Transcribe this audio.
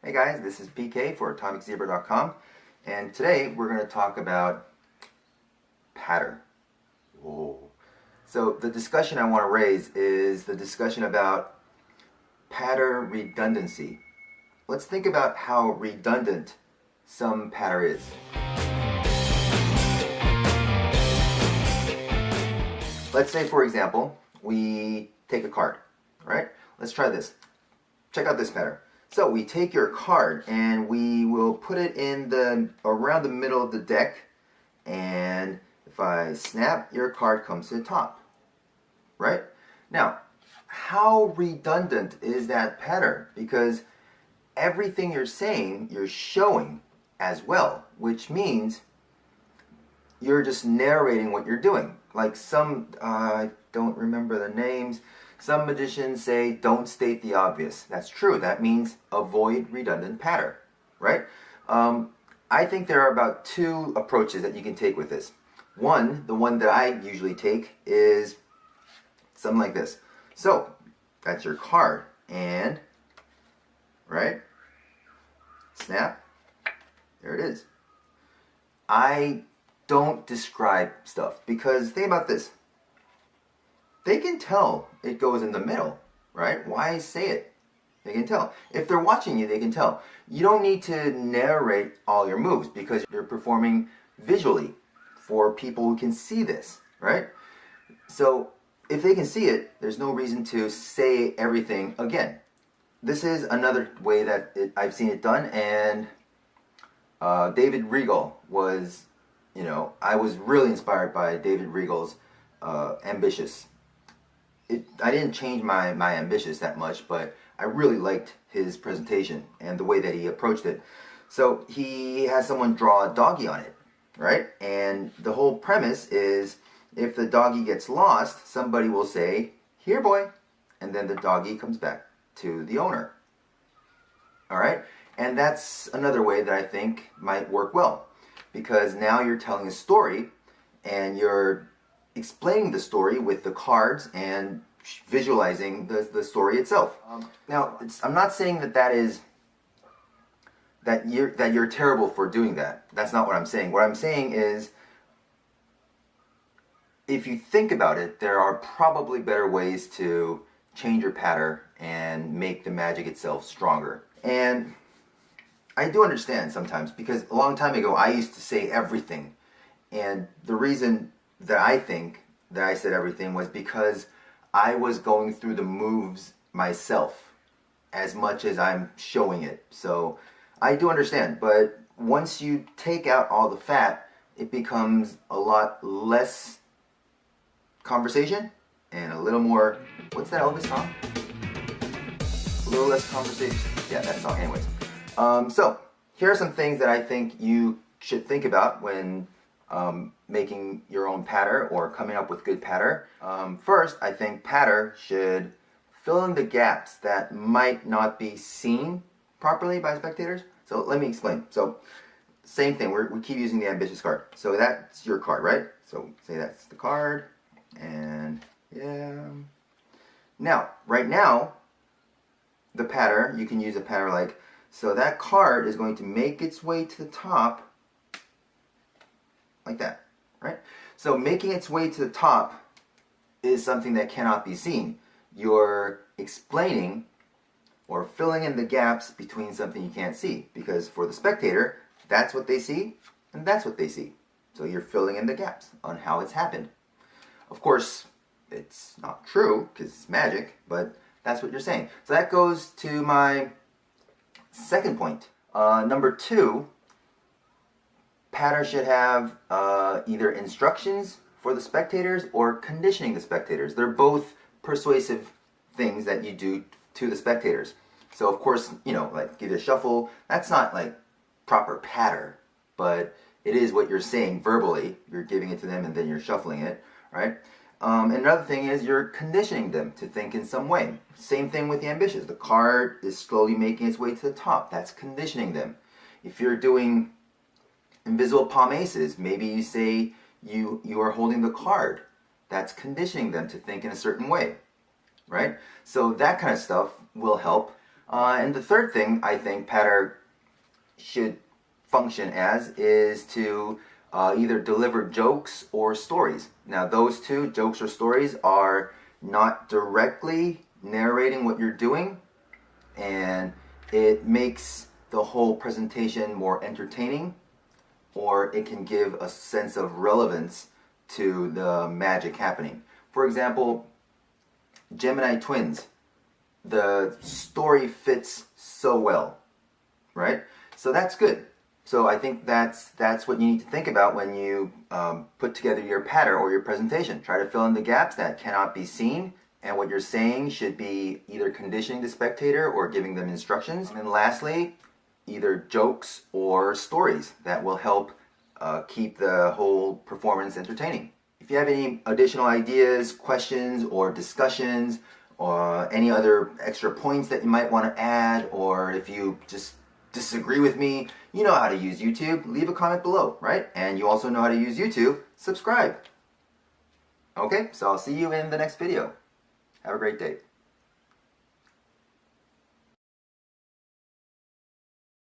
Hey guys, this is PK for AtomicZebra.com, and today we're going to talk about patter. Whoa. So the discussion I want to raise is the discussion about patter redundancy. Let's think about how redundant some patter is. Let's say, for example, we take a card, right? Let's try this. Check out this pattern. So we take your card and we will put it in around the middle of the deck, and if I snap, your card comes to the top, right? Now, how redundant is that pattern? Because everything you're saying, you're showing as well, which means you're just narrating what you're doing. Like I don't remember the names, some magicians say, don't state the obvious. That's true. That means avoid redundant patter, right? I think there are about two approaches that you can take with this. One, the one that I usually take, is something like this. So, that's your card, and, right, snap, there it is. I don't describe stuff, because think about this. They can tell it goes in the middle, right? Why say it? They can tell. If they're watching you, they can tell. You don't need to narrate all your moves because you're performing visually for people who can see this, right? So if they can see it, there's no reason to say everything again. This is another way that I've seen it done, and David Regal was, I was really inspired by David Regal's Ambitious. I didn't change my Ambitious that much, but I really liked his presentation and the way that he approached it. So he has someone draw a doggy on it, right? And the whole premise is, if the doggy gets lost, somebody will say, "Here, boy," and then the doggy comes back to the owner. All right? And that's another way that I think might work well, because now you're telling a story and you're explaining the story with the cards and visualizing the story itself. Now, I'm not saying that you're terrible for doing that. That's not what I'm saying. What I'm saying is, if you think about it, there are probably better ways to change your pattern and make the magic itself stronger. And I do understand sometimes, because a long time ago I used to say everything, and the reason that I think that I said everything was because I was going through the moves myself as much as I'm showing it. So I do understand, but once you take out all the fat, it becomes a lot less conversation and a little more, what's that Elvis song? A little less conversation. Yeah, that song. Anyways. So here are some things that I think you should think about when making your own patter or coming up with good patter. First, I think patter should fill in the gaps that might not be seen properly by spectators. So let me explain. So same thing, we keep using the Ambitious card. So that's your card, right? So say that's the card, and yeah. Now, right now, the pattern, you can use a pattern like, so that card is going to make its way to the top like that, right? So making its way to the top is something that cannot be seen. You're explaining or filling in the gaps between something you can't see, because for the spectator, that's what they see and that's what they see. So you're filling in the gaps on how it's happened. Of course, it's not true because it's magic, but that's what you're saying. So that goes to my second point. Number two, pattern should have either instructions for the spectators or conditioning the spectators. They're both persuasive things that you do to the spectators. So of course, like give it a shuffle. That's not like proper patter, but it is what you're saying verbally. You're giving it to them and then you're shuffling it, right? And another thing is you're conditioning them to think in some way. Same thing with the Ambitious. The card is slowly making its way to the top. That's conditioning them. If you're doing invisible palm aces, maybe you say you are holding the card. That's conditioning them to think in a certain way, right? So that kind of stuff will help. And the third thing I think Pattern should function as is to either deliver jokes or stories. Now those two, jokes or stories, are not directly narrating what you're doing, and it makes the whole presentation more entertaining, or it can give a sense of relevance to the magic happening. For example, Gemini Twins, the story fits so well, right? So that's good. So I think that's what you need to think about when you put together your pattern or your presentation. Try to fill in the gaps that cannot be seen, and what you're saying should be either conditioning the spectator or giving them instructions. And then lastly, either jokes or stories that will help keep the whole performance entertaining. If you have any additional ideas, questions, or discussions, or any other extra points that you might want to add, or if you just disagree with me, you know how to use YouTube. Leave a comment below, right? And you also know how to use YouTube. Subscribe. Okay, so I'll see you in the next video. Have a great day.